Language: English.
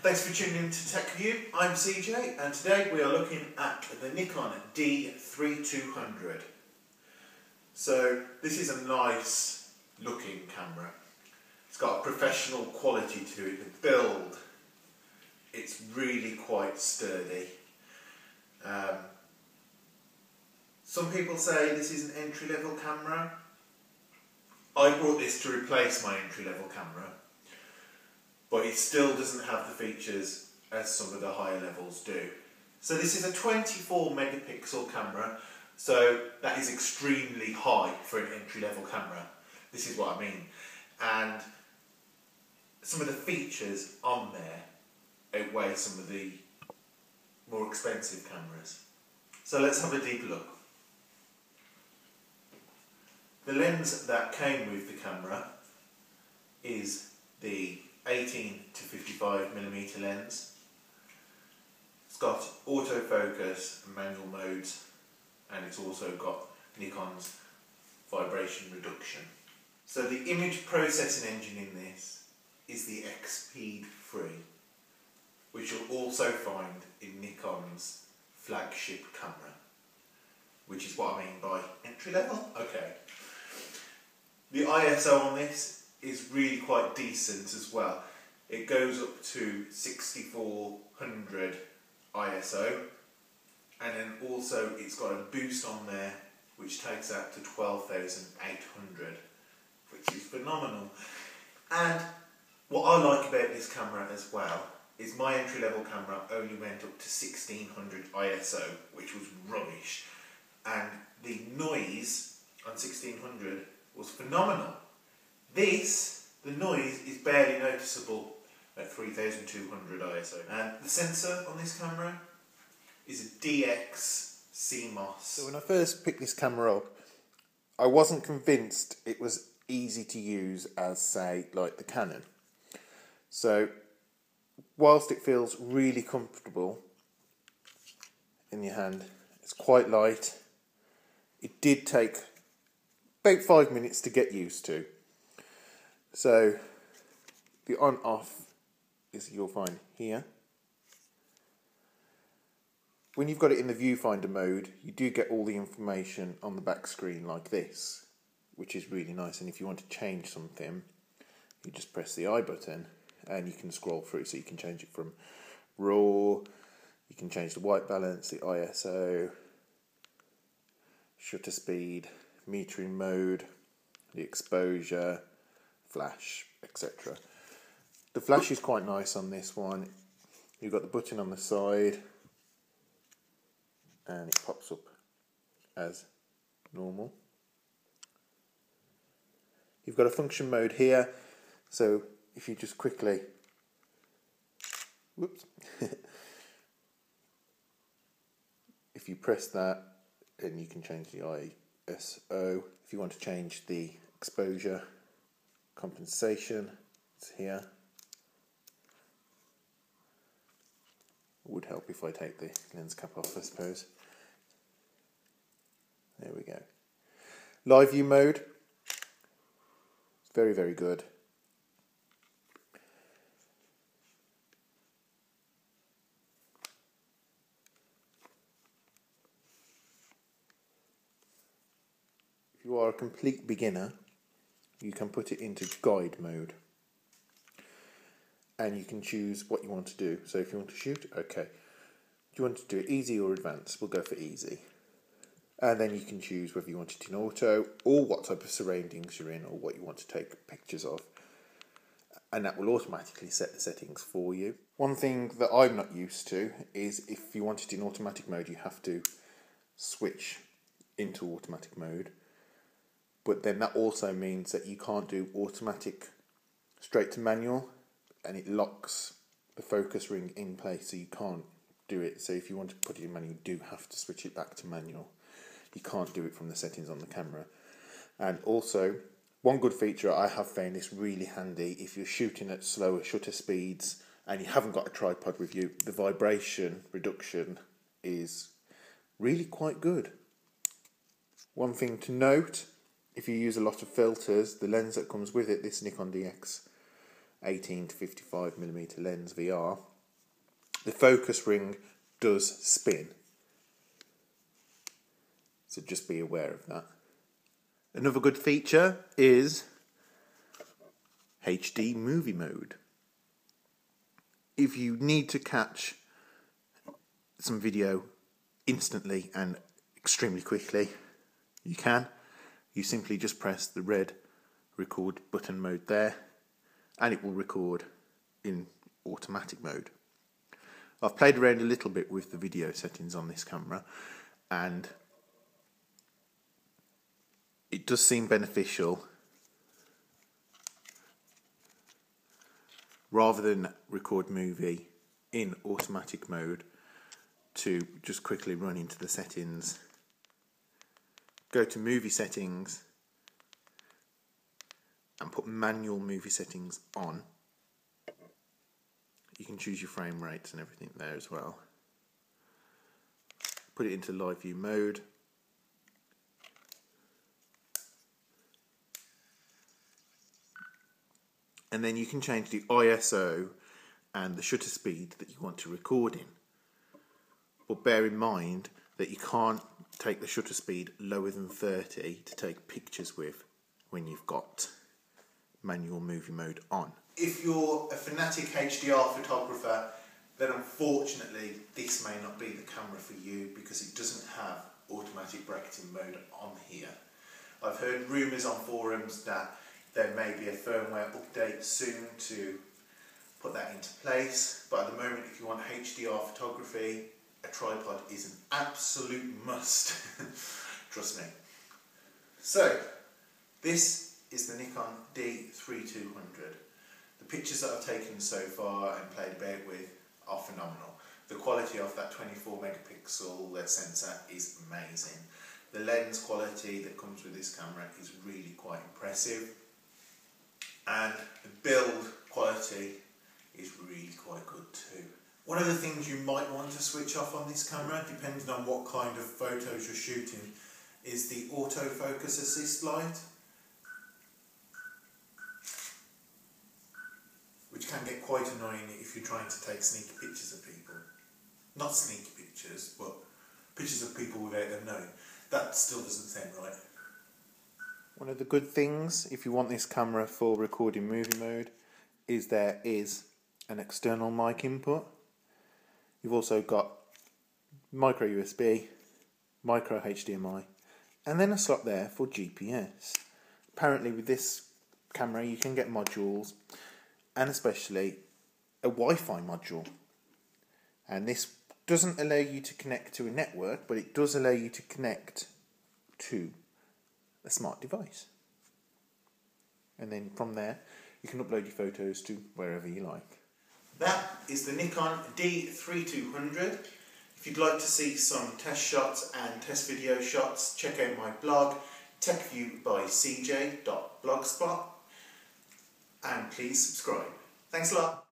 Thanks for tuning in to Tech View. I'm CJ and today we are looking at the Nikon D3200. So this is a nice looking camera. It's got a professional quality to it. The build, it's really quite sturdy. Some people say this is an entry-level camera. I bought this to replace my entry-level camera, but it still doesn't have the features as some of the higher levels do. So this is a 24 megapixel camera, so that is extremely high for an entry-level camera. This is what I mean. And some of the features on there outweigh some of the more expensive cameras. So let's have a deeper look. The lens that came with the camera is the 18 to 55mm lens. It's got autofocus and manual modes, and it's also got Nikon's vibration reduction. So the image processing engine in this is the X-Speed3, which you'll also find in Nikon's flagship camera, which is what I mean by entry level. Okay. The ISO on this is really quite decent as well. It goes up to 6400 ISO, and then also it's got a boost on there which takes out to 12,800, which is phenomenal. And what I like about this camera as well is my entry level camera only went up to 1600 ISO, which was rubbish, and the noise on 1600 was phenomenal. This, the noise is barely noticeable at 3200 ISO. And the sensor on this camera is a DX CMOS. So when I first picked this camera up, I wasn't convinced it was easy to use as, say, like the Canon. So whilst it feels really comfortable in your hand, it's quite light. It did take about 5 minutes to get used to. So the on-off is, you'll find here. When you've got it in the viewfinder mode, you do get all the information on the back screen like this, which is really nice. And if you want to change something, you just press the I button and you can scroll through. So you can change it from RAW, you can change the white balance, the ISO, shutter speed, metering mode, the exposure, flash, etc. The flash is quite nice on this one. You've got the button on the side and it pops up as normal. You've got a function mode here, so if you just quickly, whoops, if you press that, then you can change the ISO. If you want to change the exposure compensation, it's here. It would help if I take the lens cap off, I suppose. There we go. Live view mode. It's very, very good. If you are a complete beginner, you can put it into guide mode. And you can choose what you want to do. So if you want to shoot, okay. Do you want to do it easy or advanced? We'll go for easy. And then you can choose whether you want it in auto or what type of surroundings you're in or what you want to take pictures of. And that will automatically set the settings for you. One thing that I'm not used to is if you want it in automatic mode, you have to switch into automatic mode. But then that also means that you can't do automatic straight to manual, and it locks the focus ring in place, so you can't do it. So if you want to put it in manual, you do have to switch it back to manual. You can't do it from the settings on the camera. And also, one good feature I have found is really handy if you're shooting at slower shutter speeds and you haven't got a tripod with you, the vibration reduction is really quite good. One thing to note, if you use a lot of filters, the lens that comes with it, this Nikon DX 18 to 55mm lens VR, the focus ring does spin. So just be aware of that. Another good feature is HD movie mode. If you need to catch some video instantly and extremely quickly, you can. You simply just press the red record button mode there and it will record in automatic mode. I've played around a little bit with the video settings on this camera and it does seem beneficial, rather than record movie in automatic mode, to just quickly run into the settings, go to movie settings and put manual movie settings on. You can choose your frame rates and everything there as well. Put it into live view mode. And then you can change the ISO and the shutter speed that you want to record in. But bear in mind that you can't take the shutter speed lower than 30 to take pictures with when you've got manual movie mode on. If you're a fanatic HDR photographer, then unfortunately this may not be the camera for you because it doesn't have automatic bracketing mode on here. I've heard rumours on forums that there may be a firmware update soon to put that into place, but at the moment if you want HDR photography, a tripod is an absolute must. Trust me. So, this is the Nikon D3200. The pictures that I've taken so far and played about with are phenomenal. The quality of that 24 megapixel sensor is amazing. The lens quality that comes with this camera is really quite impressive. And the build quality is really quite good too. One of the things you might want to switch off on this camera, depending on what kind of photos you're shooting, is the autofocus assist light, which can get quite annoying if you're trying to take sneaky pictures of people. Not sneaky pictures, but pictures of people without them knowing. That still doesn't sound right. One of the good things, if you want this camera for recording movie mode, is there is an external mic input. You've also got micro USB, micro HDMI, and then a slot there for GPS. Apparently with this camera you can get modules, and especially a Wi-Fi module. And this doesn't allow you to connect to a network, but it does allow you to connect to a smart device. And then from there, you can upload your photos to wherever you like. That is the Nikon D3200. If you'd like to see some test shots and test video shots, check out my blog, techviewbycj.blogspot, and please subscribe. Thanks a lot.